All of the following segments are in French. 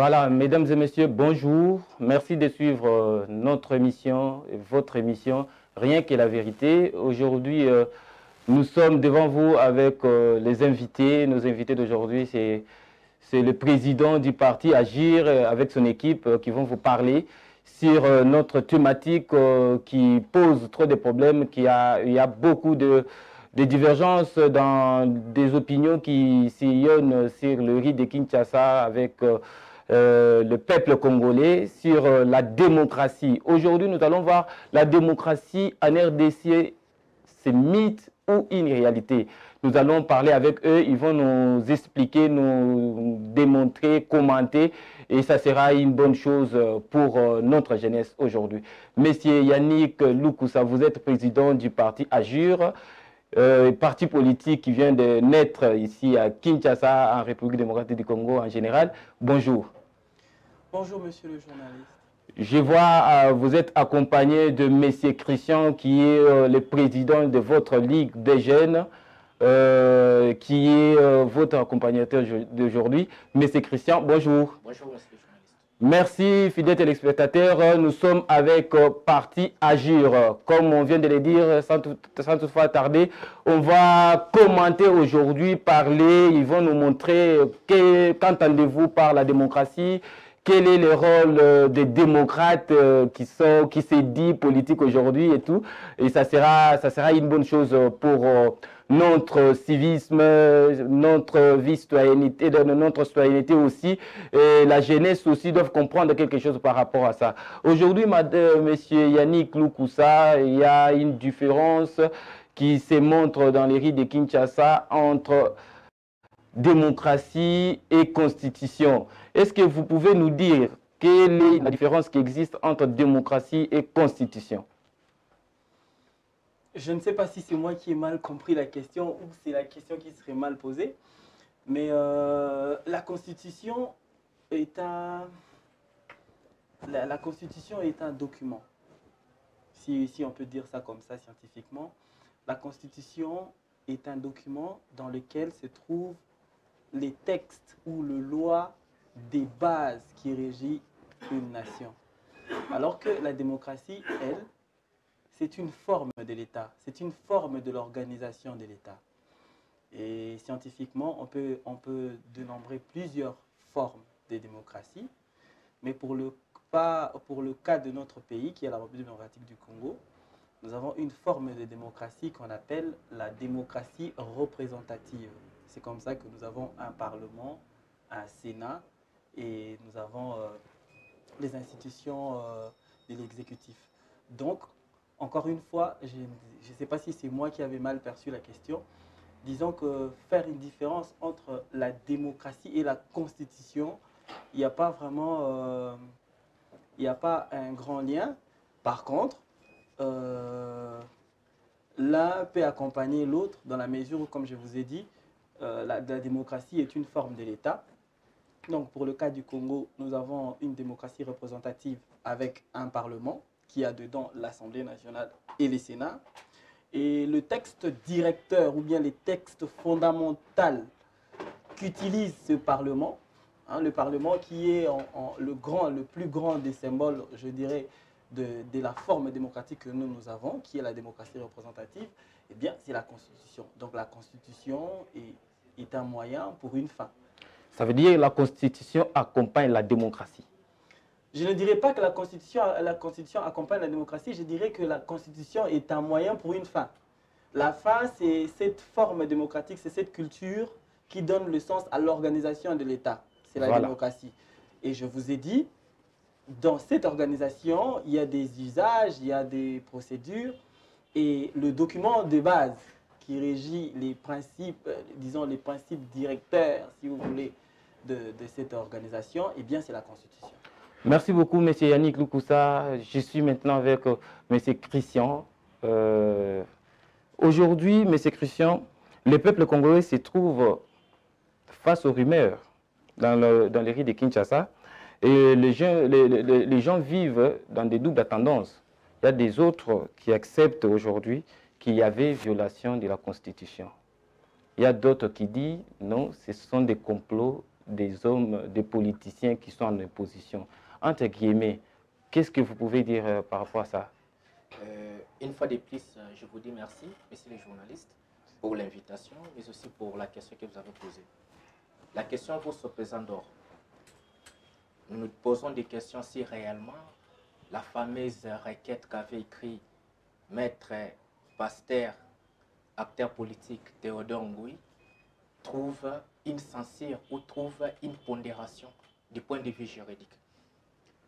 Voilà, mesdames et messieurs, bonjour. Merci de suivre notre émission, votre émission, Rien que la vérité. Aujourd'hui, nous sommes devant vous avec les invités. Nos invités d'aujourd'hui, c'est le président du parti Agir avec son équipe qui vont vous parler sur notre thématique qui pose trop de problèmes, il y a beaucoup de divergences dans des opinions qui sillonnent sur le riz de Kinshasa avec le peuple congolais, sur la démocratie. Aujourd'hui, nous allons voir la démocratie en RDC, c'est mythe ou une réalité. Nous allons parler avec eux, ils vont nous expliquer, nous démontrer, commenter, et ça sera une bonne chose pour notre jeunesse aujourd'hui. Monsieur Yannick Loukoussa, vous êtes président du parti Agir, parti politique qui vient de naître ici à Kinshasa, en République démocratique du Congo en général. Bonjour. Bonjour, monsieur le journaliste. Je vois, vous êtes accompagné de monsieur Christian, qui est le président de votre Ligue des jeunes, qui est votre accompagnateur d'aujourd'hui. Monsieur Christian, bonjour. Bonjour, monsieur le journaliste. Merci, fidèles téléspectateurs. Nous sommes avec Parti Agir. Comme on vient de le dire, sans toutefois tarder, on va commenter aujourd'hui, parler. Ils vont nous montrer qu'entendez-vous par la démocratie. Quel est le rôle des démocrates qui s'est dit politique aujourd'hui et tout. Et ça sera une bonne chose pour notre civisme, notre vie citoyenneté, notre citoyenneté aussi. Et la jeunesse aussi doivent comprendre quelque chose par rapport à ça. Aujourd'hui, monsieur Yannick Loukoussa, il y a une différence qui se montre dans les rues de Kinshasa entre démocratie et constitution. Est-ce que vous pouvez nous dire quelle est la différence qui existe entre démocratie et constitution? Je ne sais pas si c'est moi qui ai mal compris la question ou c'est la question qui serait mal posée, mais la Constitution est un document, si on peut dire ça comme ça scientifiquement. La Constitution est un document dans lequel se trouvent les textes ou les lois des bases qui régissent une nation. Alors que la démocratie, elle, c'est une forme de l'État, c'est une forme de l'organisation de l'État. Et scientifiquement, on peut dénombrer plusieurs formes de démocratie, mais pour le cas de notre pays, qui est la République démocratique du Congo, nous avons une forme de démocratie qu'on appelle la démocratie représentative. C'est comme ça que nous avons un Parlement, un Sénat et nous avons les institutions de l'exécutif. Donc, encore une fois, je ne sais pas si c'est moi qui avais mal perçu la question. Disons que faire une différence entre la démocratie et la Constitution, il n'y a pas vraiment, il n'y a pas un grand lien. Par contre, l'un peut accompagner l'autre dans la mesure où, comme je vous ai dit, la démocratie est une forme de l'État. Donc, pour le cas du Congo, nous avons une démocratie représentative avec un Parlement qui a dedans l'Assemblée nationale et les Sénats. Et le texte directeur ou bien les textes fondamentaux qu'utilise ce Parlement, le Parlement qui est le plus grand des symboles, je dirais, de la forme démocratique que nous avons, qui est la démocratie représentative, eh bien, c'est la Constitution. Donc, la Constitution est un moyen pour une fin. Ça veut dire que la Constitution accompagne la démocratie. Je ne dirais pas que la Constitution accompagne la démocratie, je dirais que la Constitution est un moyen pour une fin. La fin, c'est cette forme démocratique, c'est cette culture qui donne le sens à l'organisation de l'État. C'est la démocratie. Et je vous ai dit, dans cette organisation, il y a des usages, il y a des procédures, et le document de base qui régit les principes, disons les principes directeurs, si vous voulez, de cette organisation, eh bien c'est la Constitution. Merci beaucoup, M. Yannick Loukoussa. Je suis maintenant avec M. Christian. Aujourd'hui, M. Christian, le peuple congolais se trouve face aux rumeurs dans les rues de Kinshasa. Et les gens vivent dans des doubles tendances. Il y a des autres qui acceptent aujourd'hui qu'il y avait violation de la Constitution. Il y a d'autres qui disent non, ce sont des complots des hommes, des politiciens qui sont en opposition. Entre guillemets, qu'est-ce que vous pouvez dire par rapport à ça? Une fois de plus, je vous dis merci, messieurs les journalistes, pour l'invitation, mais aussi pour la question que vous avez posée. La question vous se présente d'or. Nous nous posons des questions si réellement la fameuse requête qu'avait écrit Maître Pasteur, acteur politique Théodore Ngoui, trouve une censure ou trouve une pondération du point de vue juridique.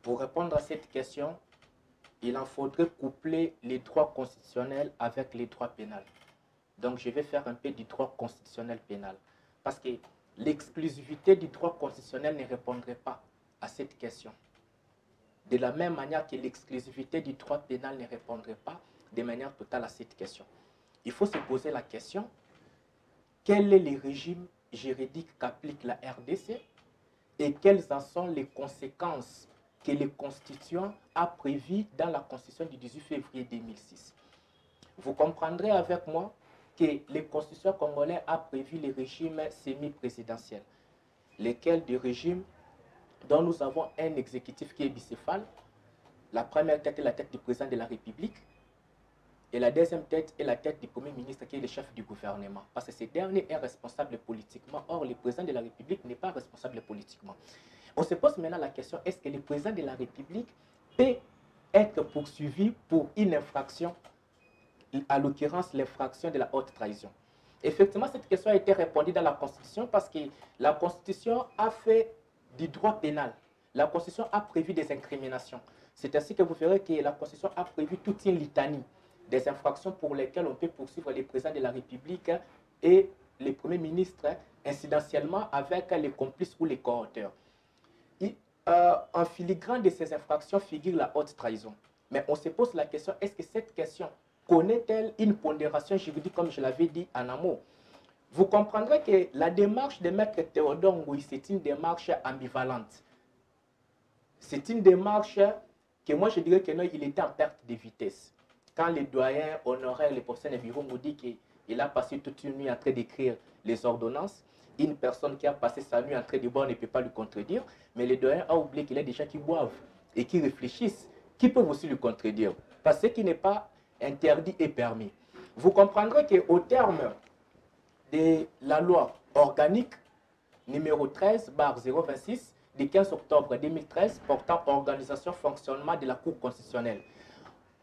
Pour répondre à cette question, il en faudrait coupler les droits constitutionnels avec les droits pénals. Donc, je vais faire un peu du droit constitutionnel pénal. Parce que l'exclusivité du droit constitutionnel ne répondrait pas à cette question. De la même manière que l'exclusivité du droit pénal ne répondrait pas de manière totale à cette question. Il faut se poser la question, quel est le régime juridique qu'applique la RDC et quelles en sont les conséquences que le constituant a prévues dans la Constitution du 18 février 2006. Vous comprendrez avec moi que le constitution congolais a prévu les régimes semi-présidentiels, lesquels des régimes dont nous avons un exécutif qui est bicéphale. La première tête est la tête du président de la République et la deuxième tête est la tête du Premier ministre qui est le chef du gouvernement. Parce que ce dernier est responsable politiquement. Or, le président de la République n'est pas responsable politiquement. On se pose maintenant la question, est-ce que le président de la République peut être poursuivi pour une infraction, à l'occurrence l'infraction de la haute trahison? Effectivement, cette question a été répondue dans la Constitution parce que la Constitution a fait du droit pénal. La Constitution a prévu des incriminations. C'est ainsi que vous verrez que la Constitution a prévu toute une litanie des infractions pour lesquelles on peut poursuivre les présidents de la République et les premiers ministres incidentiellement avec les complices ou les co-auteurs. En filigrane de ces infractions figure la haute trahison. Mais on se pose la question, est-ce que cette question connaît-elle une pondération juridique comme je l'avais dit en amont? Vous comprendrez que la démarche de Maître Théodore Ngoui, c'est une démarche ambivalente. C'est une démarche que moi je dirais que non, il était en perte de vitesse. Quand les doyens honoraires, les professeurs de bureau nous dit qu'il a passé toute une nuit en train d'écrire les ordonnances, une personne qui a passé sa nuit en train de boire ne peut pas lui contredire, mais les doyens ont oublié qu'il y a des gens qui boivent et qui réfléchissent, qui peuvent aussi lui contredire, parce que ce qui n'est pas interdit et permis. Vous comprendrez qu'au terme de la loi organique numéro 13/026 du 15 octobre 2013 portant organisation fonctionnement de la Cour constitutionnelle,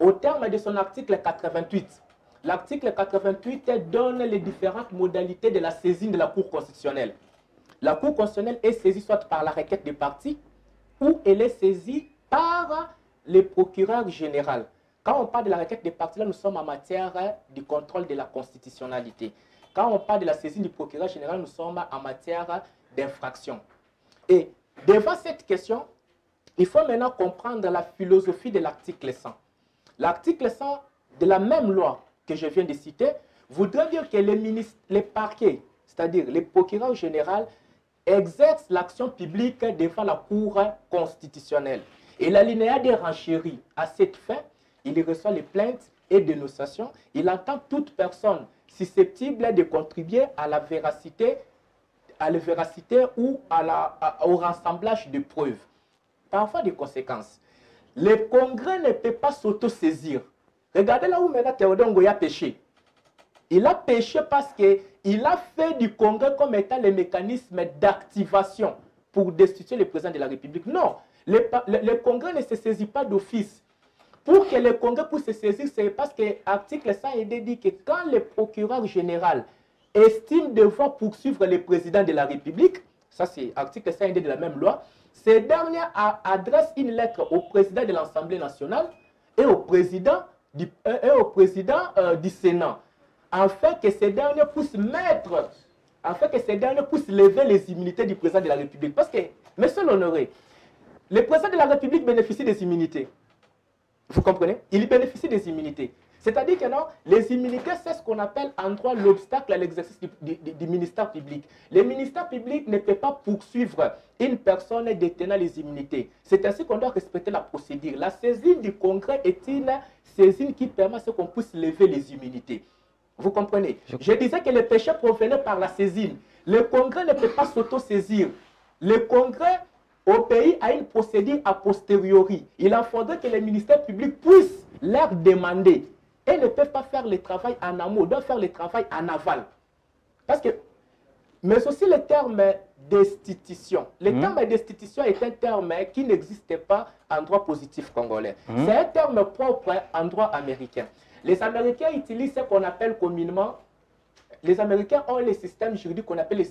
au terme de son article 88, l'article 88 donne les différentes modalités de la saisine de la Cour constitutionnelle. La Cour constitutionnelle est saisie soit par la requête des parties ou elle est saisie par le procureur général. Quand on parle de la requête des parties, là, nous sommes en matière du contrôle de la constitutionnalité. Quand on parle de la saisine du procureur général, nous sommes en matière d'infraction. Et devant cette question, il faut maintenant comprendre la philosophie de l'article 100. L'article 100 de la même loi que je viens de citer voudrait dire que les parquets, c'est-à-dire les procureurs généraux, exercent l'action publique devant la Cour constitutionnelle. Et l'alinéa des renchérit à cette fin, il reçoit les plaintes et dénonciations. Il entend toute personne susceptible de contribuer à la véracité ou au rassemblage de preuves. Parfois des conséquences. Le Congrès ne peut pas s'auto-saisir. Regardez là où maintenant Théodore Ngoui a péché. Il a péché parce qu'il a fait du Congrès comme étant le mécanisme d'activation pour destituer le président de la République. Non, le Congrès ne se saisit pas d'office. Pour que le Congrès puisse se saisir, c'est parce que l'article 100 dit que quand le procureur général estime devoir poursuivre le président de la République, ça c'est l'article 100 de la même loi, ce dernier adresse une lettre au président de l'Assemblée nationale et au président du Sénat, afin que ces derniers puissent lever les immunités du président de la République. Parce que, monsieur l'honoré, le président de la République bénéficie des immunités. Vous comprenez? Il bénéficie des immunités. C'est-à-dire que non, les immunités, c'est ce qu'on appelle en droit l'obstacle à l'exercice du ministère public. Le ministère public ne peut pas poursuivre une personne détenant les immunités. C'est ainsi qu'on doit respecter la procédure. La saisine du Congrès est une saisine qui permet à ce qu'on puisse lever les immunités. Vous comprenez? Je disais que le péché provenait par la saisine. Le Congrès ne peut pas s'auto-saisir Le Congrès au pays a une procédure a posteriori. Il en faudrait que les ministères publics puissent leur demander. Et ne peuvent pas faire le travail en amont, doivent faire le travail en aval. Parce que, mais aussi le terme destitution. Le terme destitution est un terme qui n'existait pas en droit positif congolais. C'est un terme propre en droit américain. Les Américains utilisent ce qu'on appelle communément, les Américains ont les systèmes juridiques qu'on appelle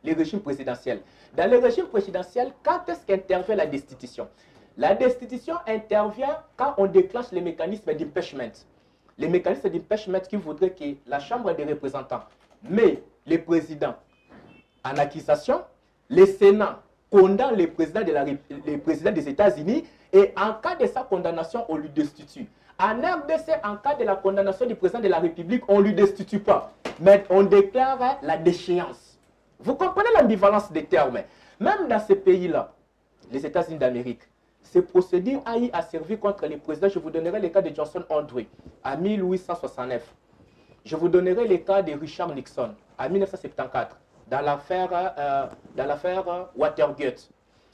les régimes présidentiels. Dans les régimes présidentiels, quand est-ce qu'intervient la destitution? La destitution intervient quand on déclenche les mécanismes d'impeachment. Les mécanismes d'impeachment qui voudraient que la Chambre des représentants met les présidents en accusation, le Sénat condamne les présidents des États-Unis et en cas de sa condamnation, on lui destitue. En RDC, en cas de la condamnation du président de la République, on ne lui destitue pas, mais on déclare la déchéance. Vous comprenez l'ambivalence des termes? Même dans ces pays-là, les États-Unis d'Amérique, ces procédures a servi contre les présidents. Je vous donnerai le cas de Johnson Andrew en 1869. Je vous donnerai le cas de Richard Nixon en 1974 dans l'affaire Watergate.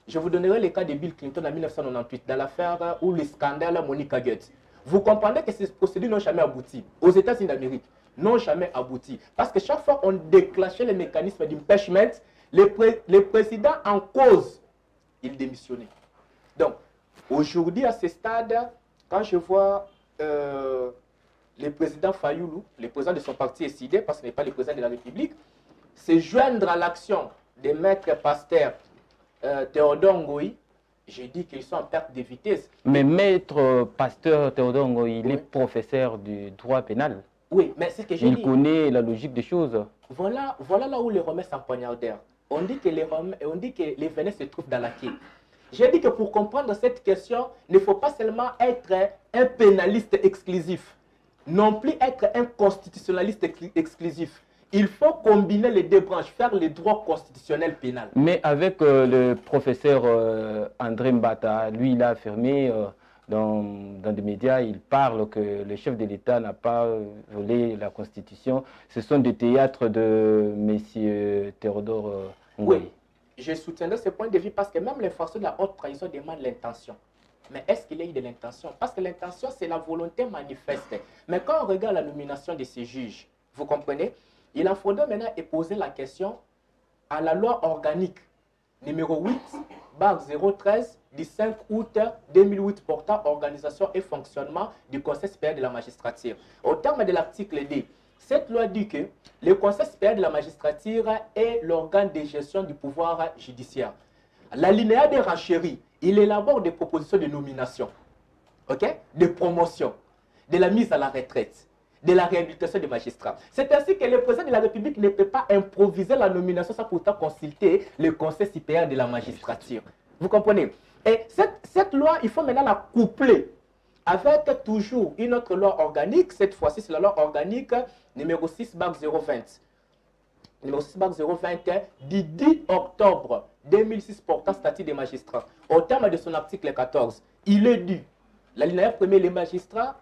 Je vous donnerai le cas de Bill Clinton en 1998 dans l'affaire ou le scandale Monica Gate. Vous comprenez que ces procédures n'ont jamais abouti. Aux États-Unis d'Amérique, n'ont jamais abouti. Parce que chaque fois qu'on déclenchait les mécanismes d'impeachment, les présidents en cause, ils démissionnaient. Donc, aujourd'hui, à ce stade, quand je vois le président Fayoulou, le président de son parti SID, parce qu'il n'est pas le président de la République, se joindre à l'action des maîtres pasteurs Théodore Ngoï, j'ai dit qu'ils sont en perte de vitesse. Mais maître pasteur Théodore Ngoï, il est professeur du droit pénal. Oui, mais c'est ce que j'ai dit. Il connaît la logique des choses. Voilà là où les Romains s'empoignardèrent. On dit que les Vénets se trouvent dans la quai. J'ai dit que pour comprendre cette question, il ne faut pas seulement être un pénaliste exclusif, non plus être un constitutionnaliste exclusif. Il faut combiner les deux branches, faire le droit constitutionnel pénal. Mais avec le professeur André Mbata, lui, il a affirmé dans des médias, il parle que le chef de l'État n'a pas volé la Constitution. Ce sont des théâtres de M. Théodore Ngoï. Oui, je soutiendrai ce point de vue parce que même l'infraction de la haute trahison demande l'intention. Mais est-ce qu'il y a eu de l'intention? Parce que l'intention, c'est la volonté manifeste. Mais quand on regarde la nomination de ces juges, vous comprenez? Il en faudrait maintenant poser la question à la loi organique numéro 8/013 du 5 août 2008 portant organisation et fonctionnement du Conseil supérieur de la magistrature. Au terme de l'article D, cette loi dit que le Conseil supérieur de la magistrature est l'organe de gestion du pouvoir judiciaire. L'alinéa des renchéries, il élabore des propositions de nomination, de promotion, de la mise à la retraite, de la réhabilitation des magistrats. C'est ainsi que le président de la République ne peut pas improviser la nomination sans pourtant consulter le Conseil supérieur de la magistrature. Vous comprenez? Et cette loi, il faut maintenant la coupler avec toujours une autre loi organique. Cette fois-ci, c'est la loi organique numéro 6/020. Numéro 6/020 du 10 octobre 2006 portant statut des magistrats. Au terme de son article 14, il est dit, l'alinéa premier, les magistrats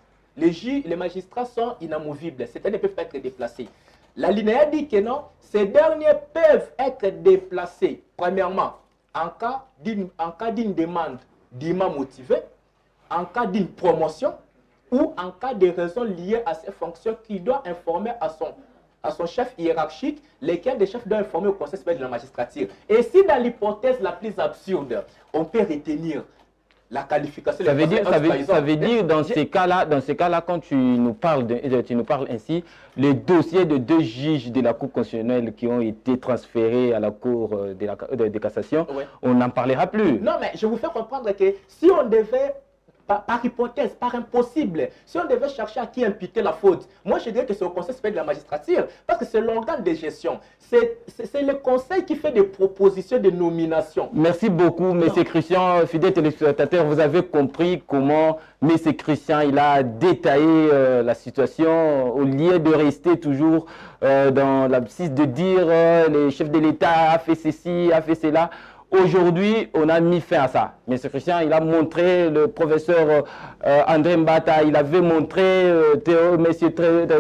sont inamovibles, c'est-à-dire ne peuvent pas être déplacés. L'alinéa dit que non, ces derniers peuvent être déplacés, premièrement, en cas d'une demande dûment motivée, en cas d'une promotion ou en cas de raisons liées à ses fonctions qui doit informer à son chef hiérarchique, lesquels des chefs doivent informer au Conseil supérieur de la magistrature. Et si dans l'hypothèse la plus absurde, on peut retenir la qualification... Ça veut dire dans ces cas-là, quand tu nous parles ainsi, les dossiers de 2 juges de la Cour constitutionnelle qui ont été transférés à la Cour de cassation, on n'en parlera plus. Non, mais je vous fais comprendre que si on devait, par hypothèse, par impossible, si on devait chercher à qui imputer la faute, moi je dirais que c'est au Conseil supérieur de la magistrature, parce que c'est l'organe de gestion. C'est le Conseil qui fait des propositions de nomination. Merci beaucoup, M. Christian, fidèle téléspectateur. Vous avez compris comment M. Christian il a détaillé la situation au lieu de rester toujours dans l'abscisse de dire les chefs de l'État a fait ceci, a fait cela. Aujourd'hui, on a mis fin à ça. M. Christian, il a montré, le professeur André Mbata, il avait montré, M.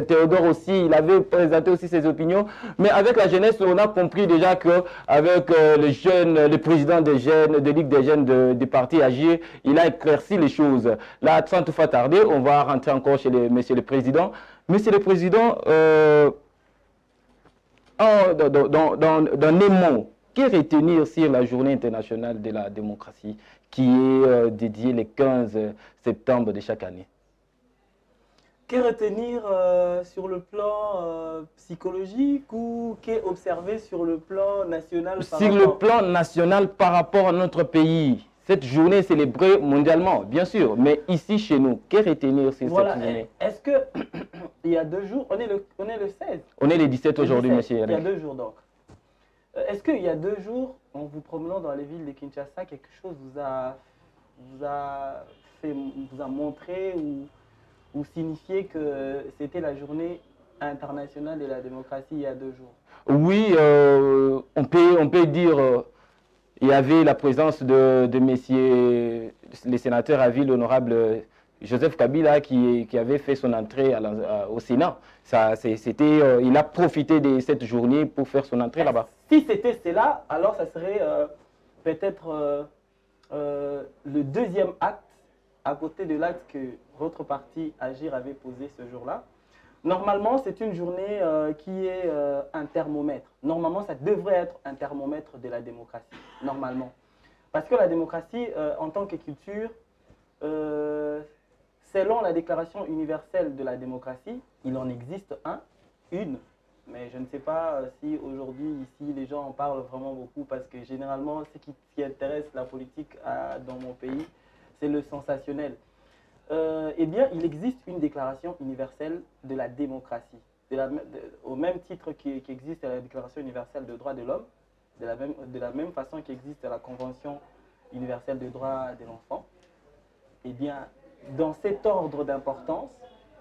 Théodore aussi, il avait présenté aussi ses opinions. Mais avec la jeunesse, on a compris déjà qu'avec les jeunes, le président des jeunes, de Ligue des jeunes du parti Agir, il a éclairci les choses. Là, sans toutefois tarder, on va rentrer encore chez Monsieur le Président. Monsieur le Président, dans les mots, que retenir sur la journée internationale de la démocratie qui est dédiée le 15 septembre de chaque année? Que retenir sur le plan psychologique ou qu'est observé sur le plan national? Sur le plan national par rapport à notre pays. Cette journée est célébrée mondialement, bien sûr, mais ici chez nous, que retenir sur cette journée? Est-ce que il y a 2 jours, on est le 16? On est le 17 aujourd'hui, monsieur. Il y a 2 jours donc. Est-ce qu'il y a 2 jours, en vous promenant dans les villes de Kinshasa, quelque chose vous a montré ou signifié que c'était la journée internationale de la démocratie il y a 2 jours? Oui, on peut dire il y avait la présence de messieurs les sénateurs à ville, l'honorable Joseph Kabila qui avait fait son entrée au Sénat. Il a profité de cette journée pour faire son entrée là-bas. Si c'était cela, alors ça serait peut-être le 2e acte à côté de l'acte que votre parti Agir avait posé ce jour-là. Normalement, c'est une journée qui est un thermomètre. Normalement, ça devrait être un thermomètre de la démocratie, normalement. Parce que la démocratie, en tant que culture, selon la Déclaration universelle de la démocratie, il en existe une. Mais je ne sais pas si aujourd'hui, ici, les gens en parlent vraiment beaucoup parce que généralement, ce qui intéresse la politique dans mon pays, c'est le sensationnel. Eh bien, il existe une déclaration universelle de la démocratie. Au même titre qu'existe la Déclaration universelle des droits de l'homme, de la même façon qu'existe la Convention universelle des droits de l'enfant. Eh bien, dans cet ordre d'importance,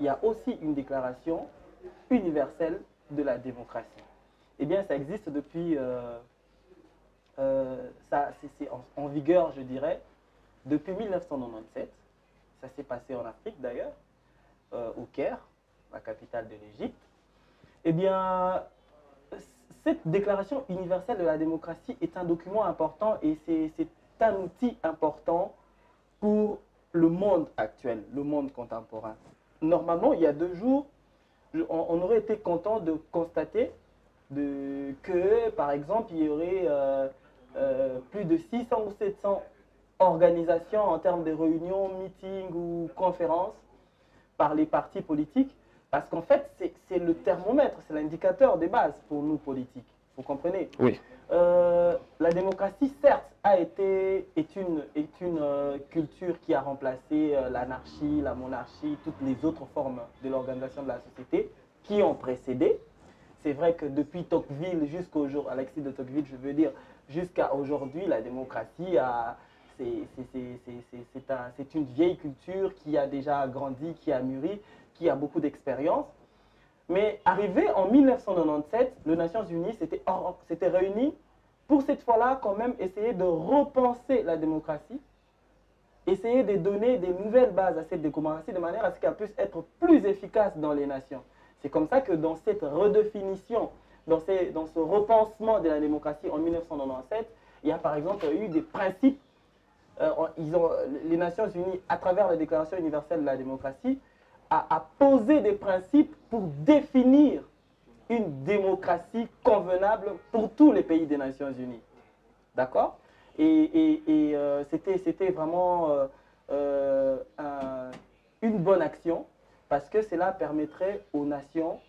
il y a aussi une déclaration universelle de la démocratie. Eh bien, ça existe depuis, c'est en vigueur, je dirais, depuis 1997. Ça s'est passé en Afrique d'ailleurs, au Caire, la capitale de l'Égypte. Eh bien, cette déclaration universelle de la démocratie est un document important et c'est un outil important pour le monde actuel, le monde contemporain. Normalement, il y a 2 jours, on aurait été content de constater que, par exemple, il y aurait plus de 600 ou 700 organisations en termes de réunions, meetings ou conférences par les partis politiques, parce qu'en fait, c'est le thermomètre, c'est l'indicateur de base pour nous politiques. Vous comprenez? Oui. La démocratie, certes, est une culture qui a remplacé l'anarchie, la monarchie, toutes les autres formes de l'organisation de la société qui ont précédé. C'est vrai que depuis Tocqueville jusqu'au jour, Alexis de Tocqueville, je veux dire, jusqu'à aujourd'hui, la démocratie c'est une vieille culture qui a déjà grandi, qui a mûri, qui a beaucoup d'expérience. Mais arrivé en 1997, les Nations Unies s'étaient réunies pour cette fois-là quand même essayer de repenser la démocratie, essayer de donner des nouvelles bases à cette démocratie de manière à ce qu'elle puisse être plus efficace dans les nations. C'est comme ça que dans cette redéfinition, dans ce repensement de la démocratie en 1997, il y a par exemple eu des principes. Les Nations Unies, à travers la Déclaration universelle de la démocratie, a posé des principes pour définir une démocratie convenable pour tous les pays des Nations Unies. D'accord? Et c'était vraiment une bonne action parce que cela permettrait aux nations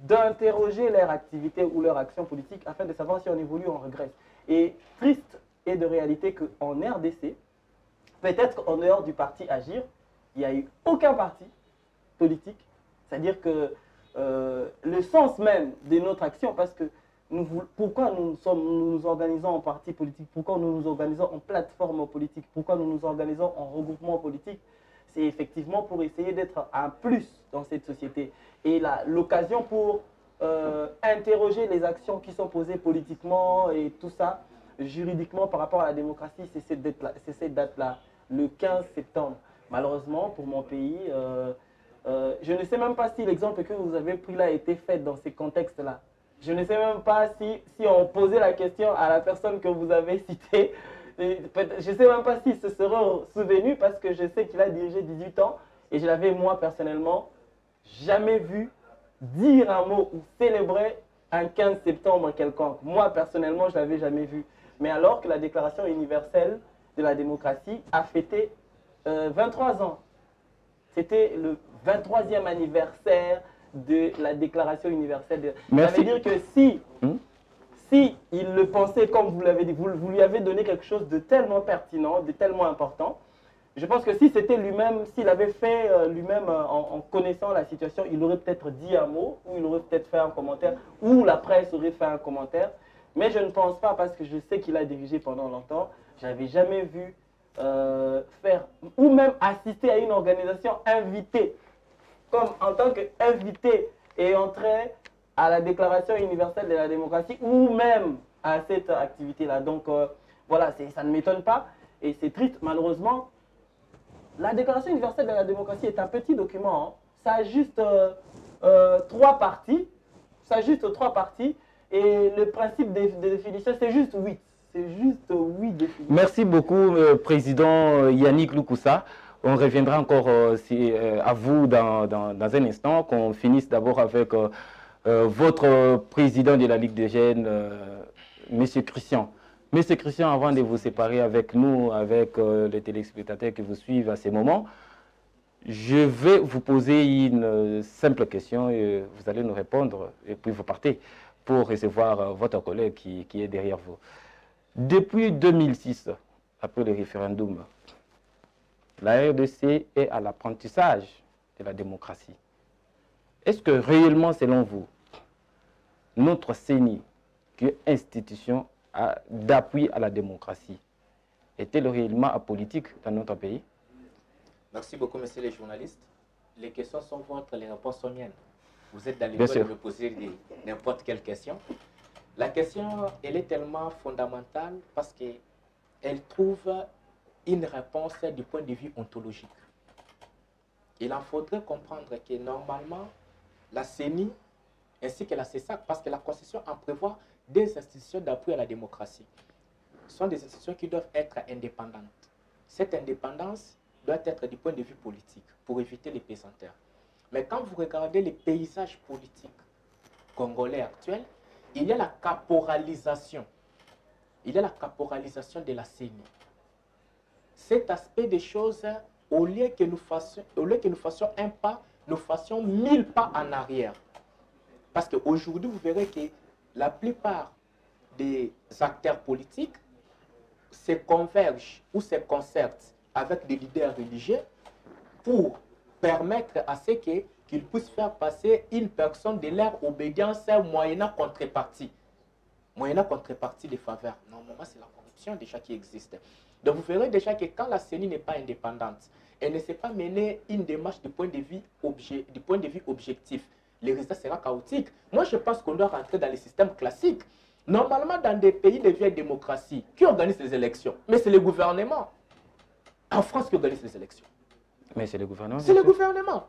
d'interroger leur activité ou leur action politique afin de savoir si on évolue ou on regresse. Et triste est de réalité qu'en RDC, peut-être qu'en dehors du parti Agir, il n'y a eu aucun parti politique. C'est-à-dire que le sens même de notre action, parce que pourquoi nous nous organisons en parti politique, pourquoi nous nous organisons en plateforme politique, pourquoi nous nous organisons en regroupement politique, c'est effectivement pour essayer d'être un plus dans cette société. Et l'occasion pour interroger les actions qui sont posées politiquement et tout ça, juridiquement par rapport à la démocratie, c'est cette date-là, le 15 septembre. Malheureusement, pour mon pays, je ne sais même pas si l'exemple que vous avez pris là a été fait dans ces contextes-là. Je ne sais même pas si on posait la question à la personne que vous avez citée. Je ne sais même pas s'il se serait souvenu parce que je sais qu'il a dirigé 18 ans et je l'avais moi personnellement jamais vu dire un mot ou célébrer un 15 septembre quelconque. Moi personnellement, je ne l'avais jamais vu. Mais alors que la Déclaration universelle de la démocratie a fêté 23 ans. C'était le 23e anniversaire de la Déclaration universelle. Ça veut dire que si il le pensait, comme vous l'avez dit, vous lui avez donné quelque chose de tellement pertinent, de tellement important, je pense que si c'était lui-même, s'il avait fait lui-même en connaissant la situation, il aurait peut-être dit un mot, ou il aurait peut-être fait un commentaire, ou la presse aurait fait un commentaire. Mais je ne pense pas, parce que je sais qu'il a dirigé pendant longtemps, je n'avais jamais vu faire, ou même assister à une organisation invitée, comme en tant qu'invité et entrer à la Déclaration universelle de la démocratie, ou même à cette activité-là. Donc voilà, ça ne m'étonne pas, et c'est triste, malheureusement. La Déclaration universelle de la démocratie est un petit document, hein. Ça a juste 3 parties, et le principe de définition, c'est juste 8. C'est juste 8 définitions. Merci beaucoup, Président Yannick Loukoussa. On reviendra encore à vous dans un instant, qu'on finisse d'abord avec votre président de la Ligue des jeunes, M. Christian. Monsieur Christian, avant de vous séparer avec nous, avec les téléspectateurs qui vous suivent à ces moments, je vais vous poser une simple question et vous allez nous répondre et puis vous partez pour recevoir votre collègue qui est derrière vous. Depuis 2006, après le référendum, la RDC est à l'apprentissage de la démocratie. Est-ce que réellement, selon vous, notre CENI, qui est institution d'appui à la démocratie, est-elle réellement apolitique dans notre pays? Merci beaucoup, messieurs les journalistes. Les questions sont vôtres, les réponses sont miennes. Vous êtes dans les droits de me poser n'importe quelle question. La question, elle est tellement fondamentale parce qu'elle trouve une réponse du point de vue ontologique. Il en faudrait comprendre que normalement, la CENI ainsi que la CESAC, parce que la Constitution en prévoit des institutions d'appui à la démocratie. Ce sont des institutions qui doivent être indépendantes. Cette indépendance doit être du point de vue politique pour éviter les pesanteurs. Mais quand vous regardez les paysages politiques congolais actuels, il y a la caporalisation. Il y a la caporalisation de la CENI. Cet aspect des choses, au lieu que nous fassions un pas, nous fassions 1000 pas en arrière. Parce qu'aujourd'hui, vous verrez que la plupart des acteurs politiques se convergent ou se concertent avec des leaders religieux pour permettre à ce qu'ils puissent faire passer une personne de leur obédience moyennant contrepartie. Moyennant contrepartie des faveurs. Normalement, c'est la corruption déjà qui existe. Donc vous verrez déjà que quand la CENI n'est pas indépendante, elle ne sait pas mener une démarche du point de vue objectif. Le résultat sera chaotique. Moi, je pense qu'on doit rentrer dans les systèmes classiques. Normalement, dans des pays de vieille démocratie, qui organise les élections? Mais c'est le gouvernement. En France, qui organise les élections? Mais c'est le gouvernement. C'est le gouvernement.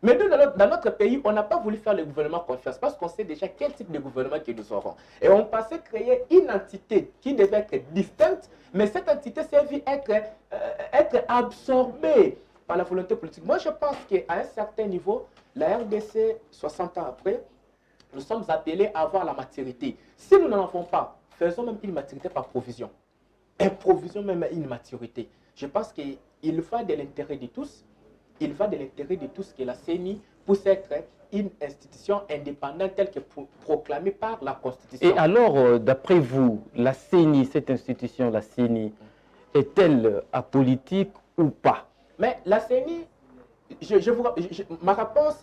Mais nous, dans notre pays, on n'a pas voulu faire le gouvernement confiance parce qu'on sait déjà quel type de gouvernement que nous aurons. Et on pensait créer une entité qui devait être distincte, mais cette entité s'est vue être absorbée par la volonté politique. Moi, je pense qu'à un certain niveau, la RDC, 60 ans après, nous sommes appelés à avoir la maturité. Si nous n'en avons pas, faisons même une maturité par provision. Improvisons même une maturité. Je pense qu'il va de l'intérêt de tous. Il va de l'intérêt de tous que la CENI puisse être une institution indépendante telle que proclamée par la Constitution. Et alors, d'après vous, la CENI, cette institution, la CENI, est-elle apolitique ou pas? Mais la CENI, ma réponse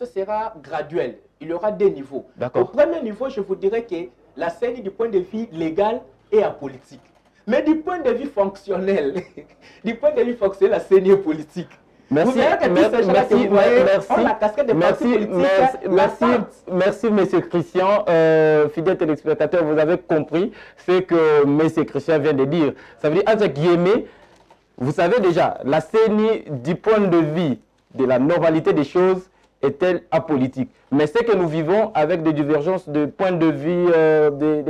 sera graduelle. Il y aura des niveaux. Au premier niveau, je vous dirais que la CENI, du point de vue légal, est apolitique. Mais du point de vue fonctionnel, la CENI est politique. Merci, merci, monsieur Christian. Fidèle téléspectateur, vous avez compris ce que monsieur Christian vient de dire. Ça veut dire, entre guillemets, vous savez déjà, la CENI, du point de vue de la normalité des choses, est-elle apolitique. Mais ce que nous vivons avec des divergences de point de vue,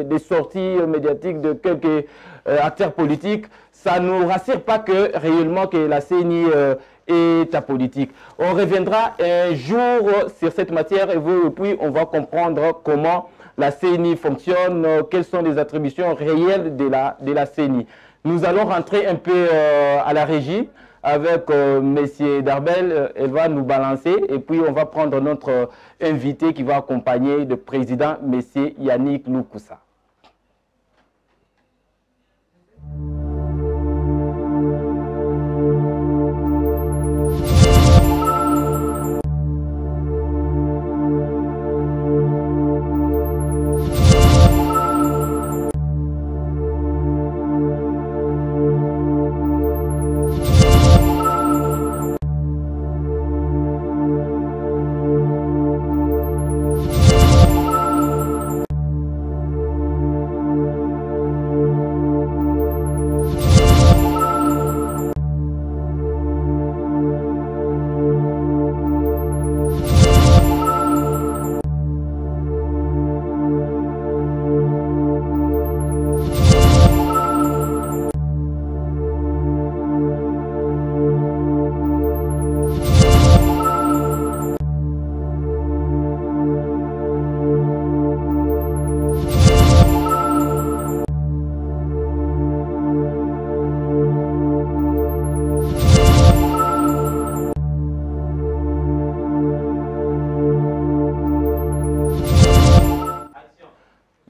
des sorties médiatiques de quelques acteurs politiques, ça ne nous rassure pas que réellement que la CENI est apolitique. On reviendra un jour sur cette matière et puis on va comprendre comment la CENI fonctionne, quelles sont les attributions réelles de la CENI. Nous allons rentrer un peu à la régie avec M. Darbel. Elle va nous balancer et puis on va prendre notre invité qui va accompagner le président, M. Yannick Loukoussa.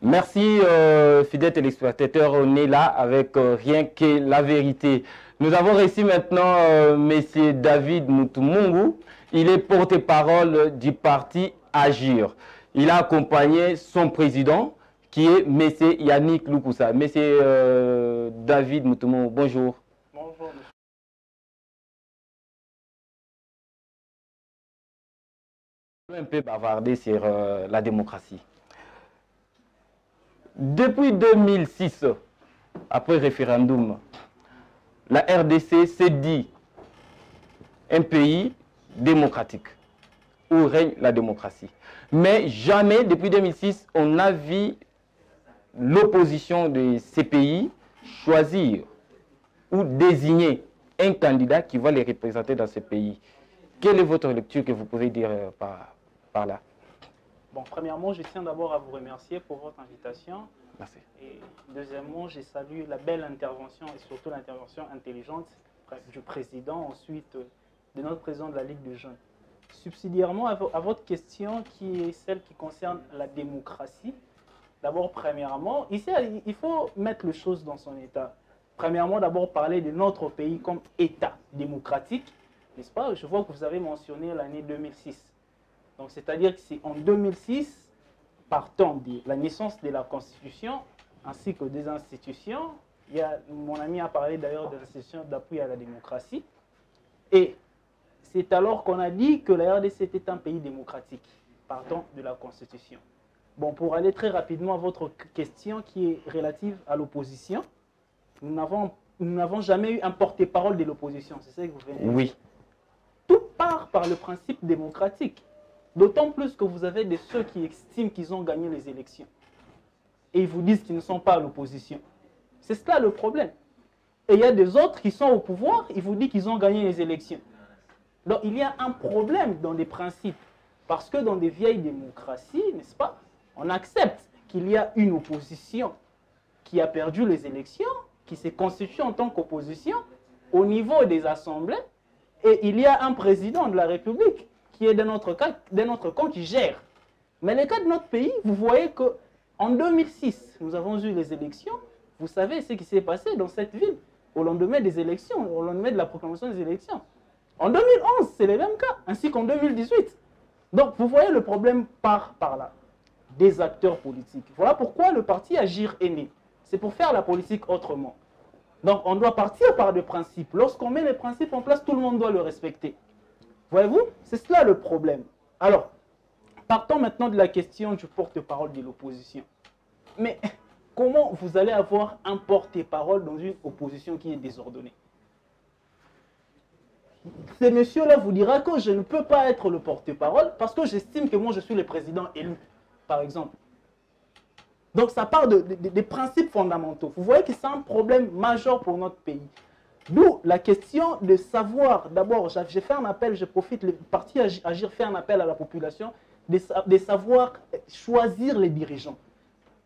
Merci, fidèles téléspectateurs, on est là avec rien que la vérité. Nous avons reçu maintenant M. David Mutumungu. Il est porte-parole du parti Agir. Il a accompagné son président, qui est M. Yannick Loukoussa. M. David Mutumungu, bonjour. Bonjour, monsieur. Je vais un peu bavarder sur la démocratie. Depuis 2006, après référendum, la RDC s'est dit un pays démocratique, où règne la démocratie. Mais jamais, depuis 2006, on n'a vu l'opposition de ces pays choisir ou désigner un candidat qui va les représenter dans ce pays. Quelle est votre lecture que vous pouvez dire par là? Bon, premièrement, je tiens d'abord à vous remercier pour votre invitation. Merci. Et deuxièmement, je salue la belle intervention et surtout l'intervention intelligente du président, ensuite de notre président de la Ligue des Jeunes. Subsidiairement à votre question qui est celle qui concerne la démocratie, d'abord, premièrement, ici, il faut mettre les choses dans son état. Premièrement, d'abord parler de notre pays comme État démocratique, n'est-ce pas? Je vois que vous avez mentionné l'année 2006. Donc, c'est-à-dire que c'est en 2006, partant de la naissance de la Constitution, ainsi que des institutions, mon ami a parlé d'ailleurs de l'institution d'appui à la démocratie, et c'est alors qu'on a dit que la RDC était un pays démocratique, partant de la Constitution. Bon, pour aller très rapidement à votre question qui est relative à l'opposition, nous n'avons jamais eu un porte-parole de l'opposition, c'est ça que vous venez de dire. Oui. Tout part par le principe démocratique. D'autant plus que vous avez de ceux qui estiment qu'ils ont gagné les élections. Et ils vous disent qu'ils ne sont pas à l'opposition. C'est cela le problème. Et il y a des autres qui sont au pouvoir, ils vous disent qu'ils ont gagné les élections. Donc il y a un problème dans les principes. Parce que dans des vieilles démocraties, n'est-ce pas, on accepte qu'il y a une opposition qui a perdu les élections, qui s'est constituée en tant qu'opposition au niveau des assemblées, et il y a un président de la République qui est de notre camp qui gère. Mais le cas de notre pays, vous voyez qu'en 2006, nous avons eu les élections. Vous savez ce qui s'est passé dans cette ville au lendemain des élections, au lendemain de la proclamation des élections. En 2011, c'est le même cas, ainsi qu'en 2018. Donc, vous voyez, le problème part par là, des acteurs politiques. Voilà pourquoi le parti Agir est né. C'est pour faire la politique autrement. Donc, on doit partir par des principes. Lorsqu'on met les principes en place, tout le monde doit le respecter. Voyez-vous? C'est cela le problème. Alors, partons maintenant de la question du porte-parole de l'opposition. Mais comment vous allez avoir un porte-parole dans une opposition qui est désordonnée? Ce monsieur-là vous dira que je ne peux pas être le porte-parole parce que j'estime que moi je suis le président élu, par exemple. Donc ça part des principes fondamentaux. Vous voyez que c'est un problème majeur pour notre pays. D'où la question de savoir, d'abord, j'ai fait un appel, je profite, le parti Agir fait un appel à la population de savoir choisir les dirigeants.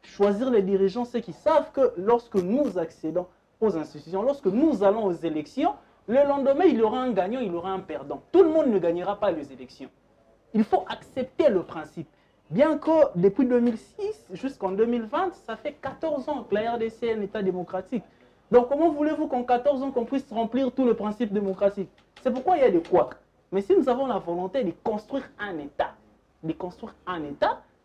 Choisir les dirigeants, c'est qu'ils savent que lorsque nous accédons aux institutions, lorsque nous allons aux élections, le lendemain, il y aura un gagnant, il y aura un perdant. Tout le monde ne gagnera pas les élections. Il faut accepter le principe. Bien que depuis 2006 jusqu'en 2020, ça fait 14 ans que la RDC est un État démocratique. Donc comment voulez-vous qu'en 14 ans, qu'on puisse remplir tout le principe démocratique? C'est pourquoi il y a des couacs. Mais si nous avons la volonté de construire un État,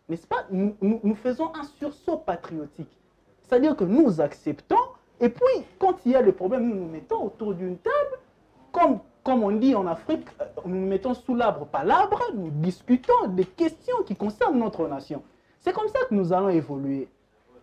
n'est-ce pas, nous faisons un sursaut patriotique. C'est-à-dire que nous acceptons, et puis quand il y a des problèmes, nous nous mettons autour d'une table, comme on dit en Afrique, nous nous mettons sous l'arbre par l'arbre, nous discutons des questions qui concernent notre nation. C'est comme ça que nous allons évoluer.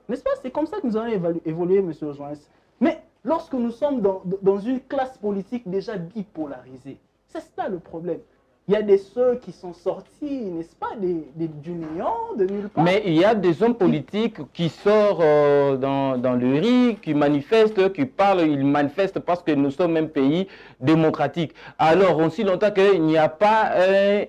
N'est-ce pas? C'est comme ça que nous allons évoluer, M. Joanès. Mais lorsque nous sommes dans une classe politique déjà bipolarisée, c'est ça le problème. Il y a des ceux qui sont sortis, n'est-ce pas, du néant, de nulle part. Mais il y a des hommes politiques qui sortent dans le riz, qui manifestent, qui parlent, ils manifestent parce que nous sommes un pays démocratique. Alors, aussi longtemps qu'il n'y a pas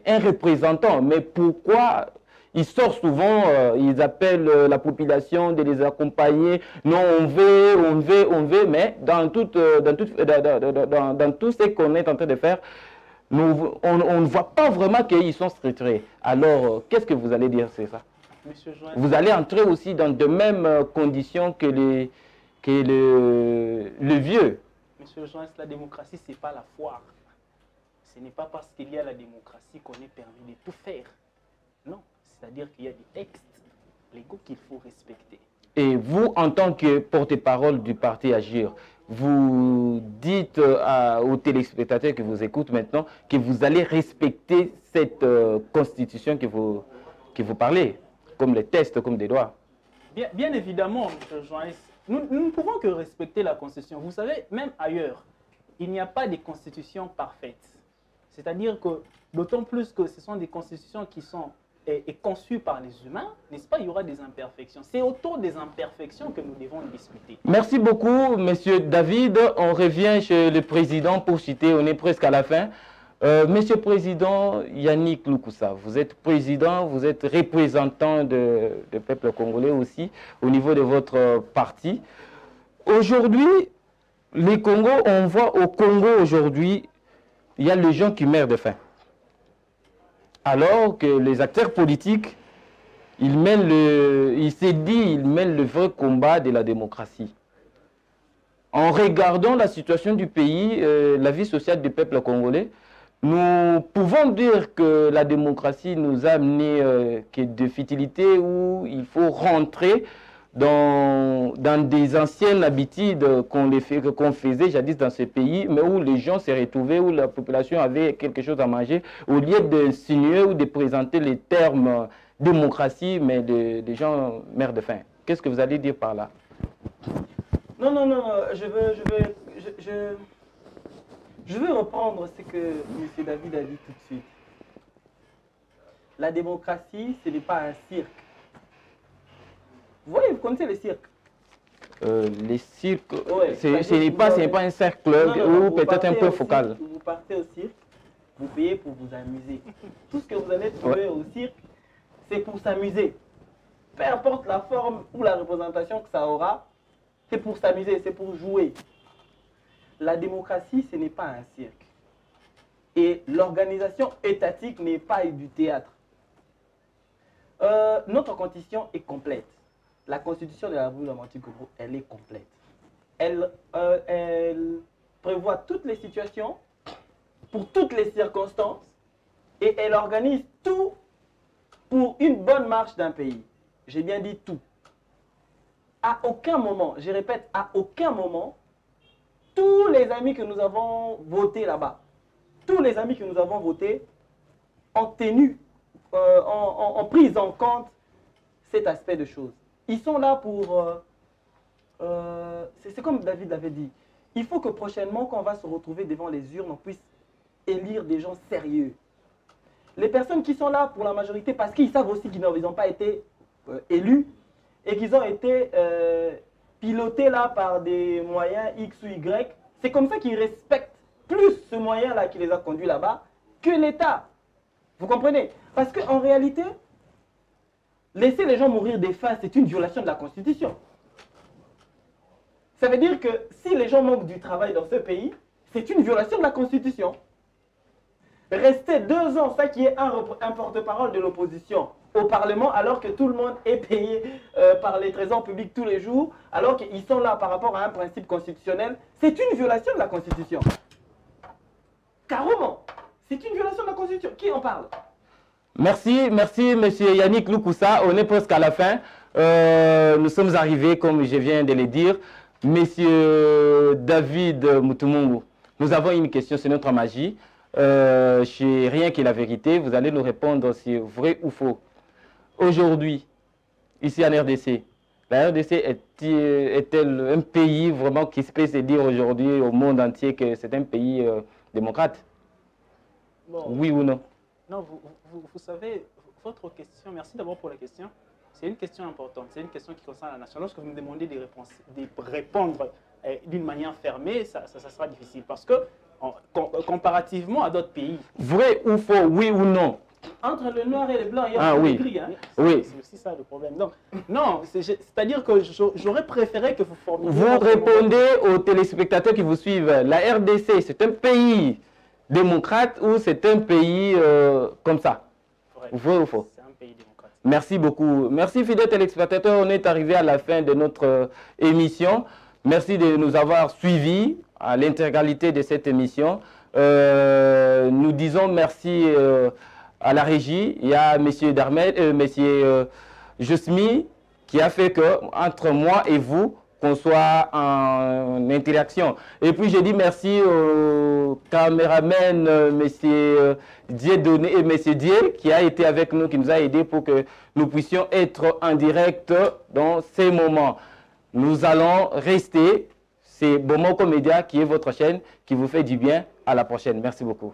un représentant, mais pourquoi ils sortent souvent, ils appellent la population de les accompagner. Non, on veut, mais dans tout ce qu'on est en train de faire, on ne voit pas vraiment qu'ils sont structurés. Alors, qu'est-ce que vous allez dire, c'est ça? Vous allez entrer aussi dans de mêmes conditions que le vieux. Monsieur Joanès, la démocratie, ce n'est pas la foire. Ce n'est pas parce qu'il y a la démocratie qu'on est permis de tout faire. Non, c'est-à-dire qu'il y a des textes légaux qu'il faut respecter. Et vous, en tant que porte-parole du parti Agir, vous dites aux téléspectateurs qui vous écoutent maintenant que vous allez respecter cette constitution que vous parlez, comme les tests, comme des droits. Bien évidemment, M. Joanès, nous ne pouvons que respecter la constitution. Vous savez, même ailleurs, il n'y a pas de constitution parfaite. C'est-à-dire que, d'autant plus que ce sont des constitutions qui sont conçues par les humains, n'est-ce pas, il y aura des imperfections. C'est autour des imperfections que nous devons discuter. Merci beaucoup, Monsieur David. On revient chez le président pour citer, on est presque à la fin. Monsieur le Président Yannick Loukoussa, vous êtes président, vous êtes représentant du peuple congolais aussi, au niveau de votre parti. Aujourd'hui, les Congo, on voit au Congo aujourd'hui, il y a les gens qui meurent de faim. Alors que les acteurs politiques, ils mènent le vrai combat de la démocratie. En regardant la situation du pays, la vie sociale du peuple congolais, nous pouvons dire que la démocratie nous a amené des futilités où il faut rentrer dans des anciennes habitudes qu'on faisait jadis dans ce pays, mais où les gens se retrouvaient, où la population avait quelque chose à manger, au lieu d'insinuer ou de présenter les termes démocratie, mais des gens meurent de faim. Qu'est-ce que vous allez dire par là? Non, je veux reprendre ce que M. David a dit tout de suite. La démocratie, ce n'est pas un cirque. Vous voyez, vous connaissez les cirques? Les cirques, ouais, ce n'est pas un cercle ou peut-être un peu focal. Vous partez au cirque, vous payez pour vous amuser. Tout ce que vous allez trouver au cirque, c'est pour s'amuser. Peu importe la forme ou la représentation que ça aura, c'est pour s'amuser, c'est pour jouer. La démocratie, ce n'est pas un cirque. Et l'organisation étatique n'est pas du théâtre. Notre constitution est complète. La constitution de la République démocratique du Congo, elle est complète. Elle prévoit toutes les situations, pour toutes les circonstances, et elle organise tout pour une bonne marche d'un pays. J'ai bien dit tout. À aucun moment, je répète, à aucun moment, tous les amis que nous avons votés là-bas, tous les amis que nous avons votés ont tenu, ont pris en compte cet aspect de choses. Ils sont là pour... c'est comme David l'avait dit. Il faut que prochainement, quand on va se retrouver devant les urnes, on puisse élire des gens sérieux. Les personnes qui sont là pour la majorité, parce qu'ils savent aussi qu'ils n'ont pas été élus et qu'ils ont été pilotés là par des moyens X ou Y, c'est comme ça qu'ils respectent plus ce moyen-là qui les a conduits là-bas que l'État. Vous comprenez? Parce qu'en réalité, laisser les gens mourir de faim, c'est une violation de la Constitution. Ça veut dire que si les gens manquent du travail dans ce pays, c'est une violation de la Constitution. Rester 2 ans, ça qui est un porte-parole de l'opposition au Parlement, alors que tout le monde est payé par les trésors publics tous les jours, alors qu'ils sont là par rapport à un principe constitutionnel, c'est une violation de la Constitution. Carrément, c'est une violation de la Constitution. Qui en parle? Merci, merci Monsieur Yannick Loukoussa. On est presque à la fin. Nous sommes arrivés, comme je viens de le dire. Monsieur David Mutumungu, nous avons une question, c'est notre magie. Chez Rien que la vérité, vous allez nous répondre si c'est vrai ou faux. Aujourd'hui, ici en RDC, la RDC est-elle un pays vraiment qui se peut se dire aujourd'hui au monde entier que c'est un pays démocrate? Bon, oui ou non? Non, vous savez, votre question, merci d'abord pour la question. C'est une question importante, c'est une question qui concerne la nation. Lorsque vous me demandez de répondre d'une manière fermée, ça sera difficile parce que comparativement à d'autres pays. Vrai ou faux, oui ou non? Entre le noir et le blanc, il y a oui. gris. Hein? Oui. C'est aussi ça le problème. Donc, non, c'est-à-dire que j'aurais préféré que vous formuliez... Vous répondez aux téléspectateurs qui vous suivent. La RDC, c'est un pays démocrate ou c'est un pays comme ça? Vrai ou faux? C'est un pays démocrate. Merci beaucoup. Merci fidèles téléspectateurs. On est arrivé à la fin de notre émission. Merci de nous avoir suivis à l'intégralité de cette émission. Nous disons merci à la régie. Il y a M. Darmel, M. Josmi qui a fait que entre moi et vous, qu'on soit en interaction. Et puis je dis merci au caméraman M. Dieudonné et M. Dié qui a été avec nous, qui nous a aidés pour que nous puissions être en direct dans ces moments. Nous allons rester. C'est Bomoko Média qui est votre chaîne qui vous fait du bien. À la prochaine. Merci beaucoup.